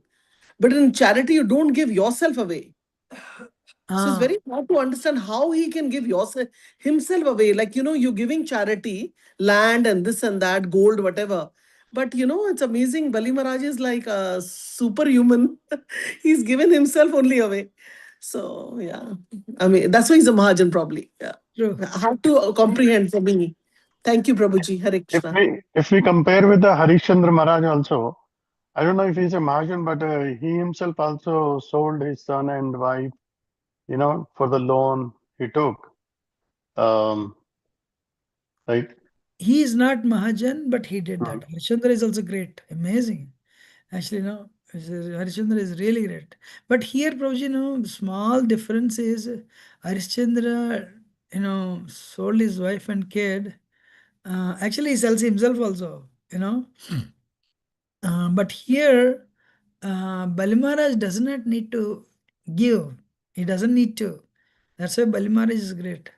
but in charity, you don't give yourself away. So it's very hard to understand how he can give himself away. Like, you're giving charity, land and this and that, gold, whatever. But, it's amazing. Bali Maharaj is like a superhuman. He's given himself only away. So, yeah. I mean, that's why he's a Mahajan probably. Yeah. True. Hard to comprehend for me. Thank you, Prabhuji. Hare Krishna. If we compare with the Harishchandra Maharaj also, I don't know if he's a Mahajan, but he himself also sold his son and wife, for the loan he took. Right? He is not Mahajan, but he did that. Harishchandra is also great. Amazing. Actually, no, Harishchandra is really great. But here, Prabhuji, small difference is Harishchandra, sold his wife and kid. Actually, he sells himself also, But here, Bali Maharaj does not need to give. He doesn't need to. That's why Bali Maharaj is great.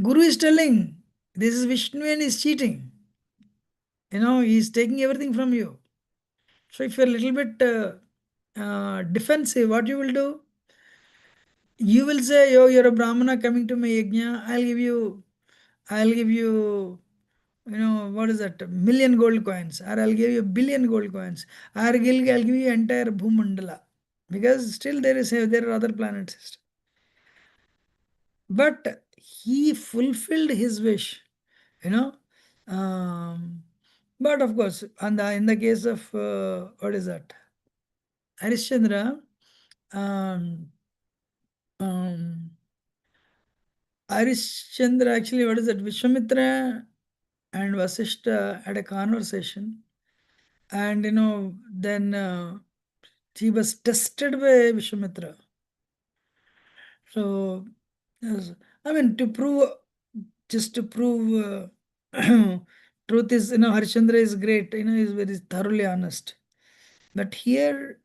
Guru is telling, this is Vishnu and he's cheating. He's taking everything from you. So if you're a little bit defensive, what you will do? You will say, yo, you're a Brahmana coming to my yajna, I'll give you, what is that, 1,000,000 gold coins, or I'll give you 1,000,000,000 gold coins, or I'll give you entire Bhumandala. Because still there are other planets. But he fulfilled his wish, But of course, in the case of, what is that? Harishchandra, Harishchandra, actually, what is that? Vishwamitra and Vasishta had a conversation, and then he was tested by Vishwamitra. So, yes, I mean, just to prove truth is, Harishchandra is great, he's very thoroughly honest. But here,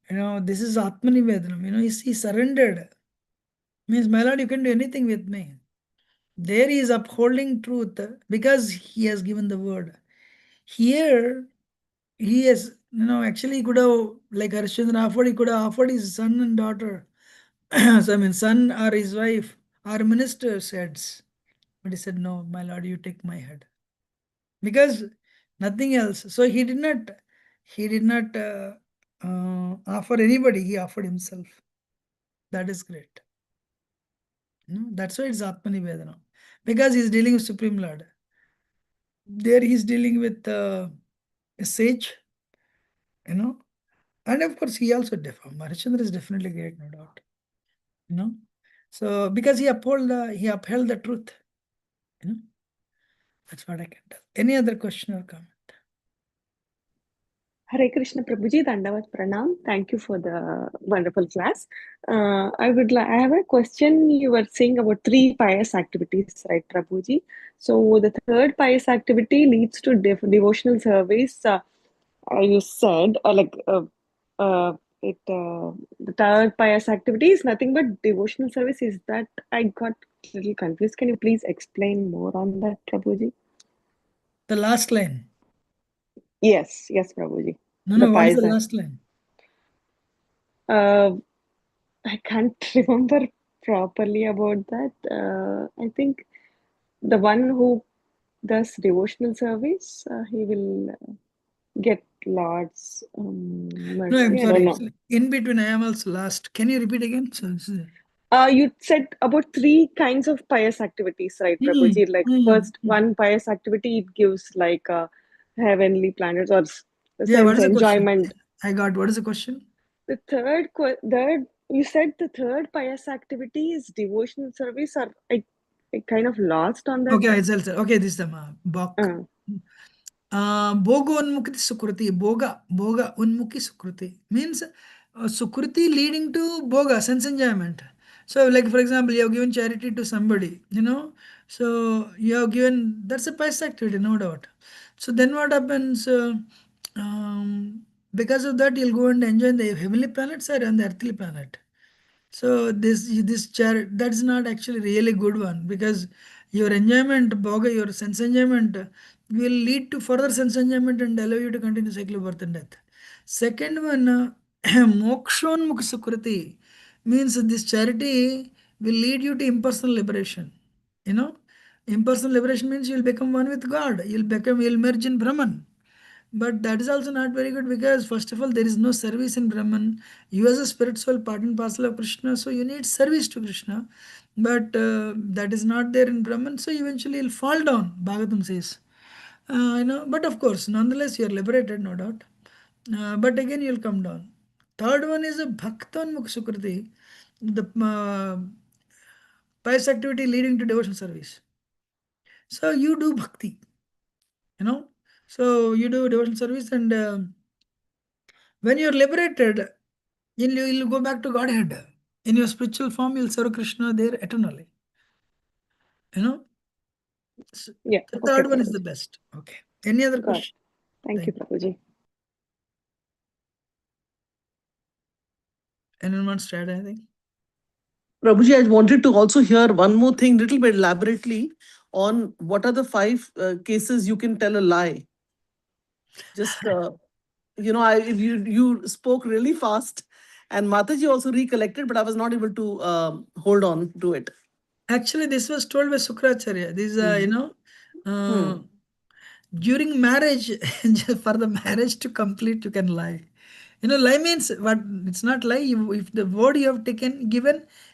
this is Atmanivedanam, he surrendered. Means, my lord, you can do anything with me. There he is upholding truth because he has given the word. Here, he has, actually he could have, like Harishchandra offered, he could have offered his son and daughter. So, I mean, son or his wife or minister's heads. But he said, no, my lord, you take my head. Because nothing else. So he did not offer anybody, he offered himself. That is great. That's why it's Atmanivedana. Because he's dealing with Supreme Lord. There he's dealing with a sage, and of course he also deformed. Harishchandra is definitely great, no doubt. So because he upheld the truth. That's what I can tell. Any other question or comment? Hare Krishna Prabhuji, Dandavat Pranam. Thank you for the wonderful class. I have a question. You were saying about 3 pious activities, right, Prabhuji? So the third pious activity leads to devotional service. You said, the third pious activity is nothing but devotional service. Is that, I got a little confused. Can you please explain more on that, Prabhuji? The last line. Yes, Prabhuji. No, what is the last line? I can't remember properly about that. I think the one who does devotional service, he will get Lord's mercy. No, I'm I sorry. don't know. In between, I am also last. Can you repeat again? You said about 3 kinds of pious activities, right, Prabhuji? Like first, one pious activity, it gives like heavenly planets or sense enjoyment. I got. What is the question? The third, you said the third pious activity is devotional service, or I kind of lost on that. Okay, this is the Bok. Boga unmukhi sukriti. Boga unmukhi sukriti means sukriti leading to boga, sense enjoyment. So, like for example, you have given charity to somebody, so you have given, that's a pious activity, no doubt. So then what happens? Because of that, you'll go and enjoy the heavenly planets or on the earthly planet. So this chair, that's not actually really good one, because your enjoyment, boga, your sense enjoyment will lead to further sense enjoyment and allow you to continue cycle of birth and death. Second one, mokshonmukha sukriti means this charity will lead you to impersonal liberation. Impersonal liberation means you'll become one with God. You'll merge in Brahman. But that is also not very good, because first of all, there is no service in Brahman. You as a spirit soul, part and parcel of Krishna, so you need service to Krishna. But that is not there in Brahman, so eventually you'll fall down, Bhagavatam says. But of course, nonetheless, you are liberated, no doubt. But again, you'll come down. Third one is a Bhaktanmukha Sukriti, the pious activity leading to devotional service. So you do bhakti, so you do devotional service, and when you're liberated, you'll go back to Godhead. In your spiritual form, you'll serve Krishna there eternally. So yeah. The third one is the best. Okay. Any other question? Thank you, Prabhuji. Anyone wants to add anything? Prabhuji, I wanted to also hear one more thing, little bit elaborately, on what are the 5 cases you can tell a lie. Just you spoke really fast, and Mataji also recollected, but I was not able to hold on to it. Actually, this was told by Sukracharya. This is, during marriage, for the marriage to complete, you can lie. Lie means what? It's not lie. If the word you have given, you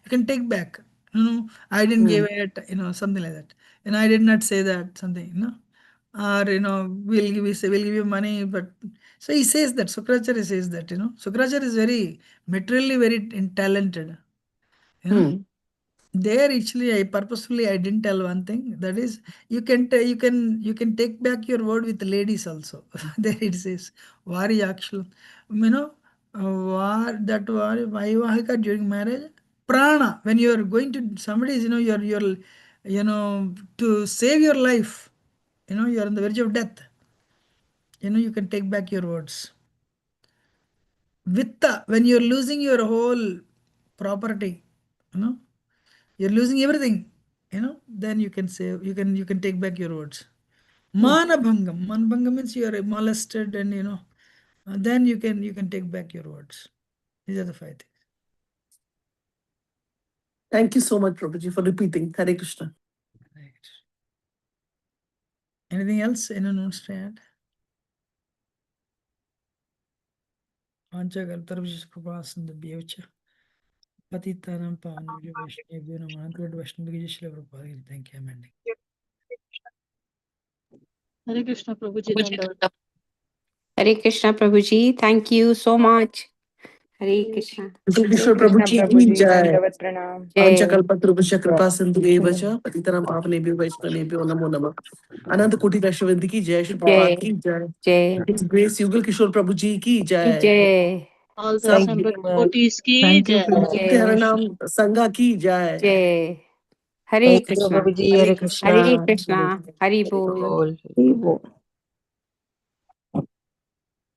can take back. I didn't give it. Something like that. I did not say that. Something. Or we'll give you money, but so he says that. Sukracharya says that. Sukracharya is very materially very talented. There actually, I purposefully didn't tell one thing. That is, you can take back your word with ladies also. There it says, Vari Yakshal. Vaivahika during marriage. Prana, when you are going to somebody's, you're to save your life, you are on the verge of death. You can take back your words. Vitta, when you're losing your whole property, you're losing everything, then you can say, you can take back your words. Manabhangam. Manabhangam means you are molested, and then you can take back your words. These are the 5 things. Thank you so much, Prabhuji, for repeating. Hare Krishna. Right. Anything else anyone wants to add? Patitanam Pavanabhyo Vaishnavyo Namaha. Vaishnavyo Shri Prabhupada. Thank you, Amanda. Hare Krishna Prabhuji. Dandavat. Hare Krishna Prabhuji. Thank you so much. Hare Krishna. Kishore Prabhuji ki jai. Panchakalpatrubhasya kripa sindhu evacha patitanam pavanebhyo vaishnavebhyo namo namah. Ananta Koti Vaishnavindi ki jai. Shri Prabhupada ki jai. His Grace Yugal Kishore Prabhuji ki jai. All the Sab assembled devotees ki Thank you, jai. Prabhuji. Haranam Sangha ki jai. Jai. Hare Thank you, Krishna. Prabhuji. Hare Krishna. Hare Krishna. Hari Bol. Hare Bol.